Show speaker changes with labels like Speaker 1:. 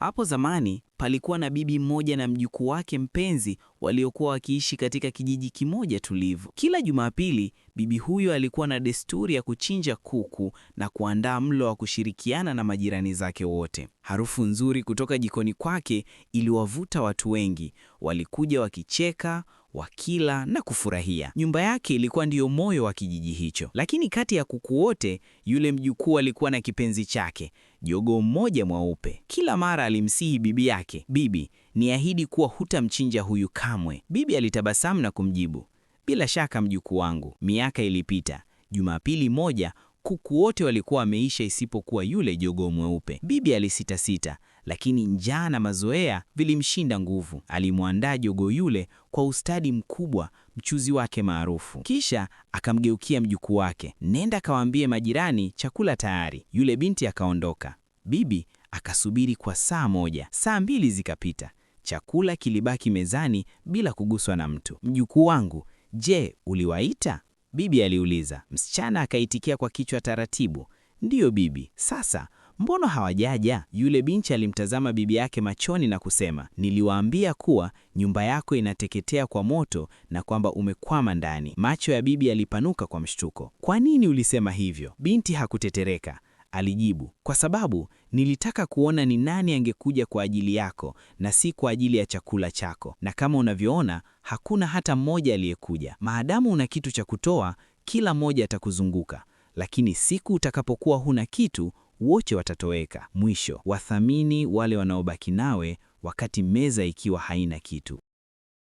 Speaker 1: Hapo zamani palikuwa na bibi mmoja na mjukuu wake mpenzi waliokuwa wakiishi katika kijiji kimoja tulivu. Kila Jumapili, bibi huyo alikuwa na desturi ya kuchinja kuku na kuandaa mlo wa kushirikiana na majirani zake wote. Harufu nzuri kutoka jikoni kwake iliwavuta watu wengi. Walikuja wakicheka, wakila na kufurahia. Nyumba yake ilikuwa ndiyo moyo wa kijiji hicho. Lakini kati ya kuku wote, yule mjukuu alikuwa na kipenzi chake, jogoo mmoja mweupe. Kila mara alimsihi bibi yake, "Bibi, niahidi kuwa hutamchinja huyu kamwe." Bibi alitabasamu na kumjibu, "Bila shaka mjukuu wangu." Miaka ilipita. Jumapili moja, kuku wote walikuwa wameisha isipokuwa yule jogoo mweupe. Bibi alisitasita, lakini njaa na mazoea vilimshinda nguvu. Alimwandaa jogoo yule kwa ustadi mkubwa, mchuzi wake maarufu. Kisha akamgeukia mjukuu wake, "Nenda kawaambie majirani chakula tayari." Yule binti akaondoka. Bibi akasubiri kwa saa moja. Saa mbili zikapita. Chakula kilibaki mezani bila kuguswa na mtu. "Mjukuu wangu, je, uliwaita?" Bibi aliuliza. Msichana akaitikia kwa kichwa taratibu, "Ndiyo bibi." "Sasa mbona hawajaja?" Yule binti alimtazama bibi yake machoni na kusema, "Niliwaambia kuwa nyumba yako inateketea kwa moto na kwamba umekwama ndani." Macho ya bibi yalipanuka kwa mshtuko. "Kwa nini ulisema hivyo?" Binti hakutetereka. Alijibu, "Kwa sababu nilitaka kuona ni nani angekuja kwa ajili yako na si kwa ajili ya chakula chako. Na kama unavyoona, hakuna hata mmoja aliyekuja. Maadamu una kitu cha kutoa, kila mmoja atakuzunguka. Lakini siku utakapokuwa huna kitu, wote watatoweka. Mwisho, wathamini wale wanaobaki nawe wakati meza ikiwa haina kitu."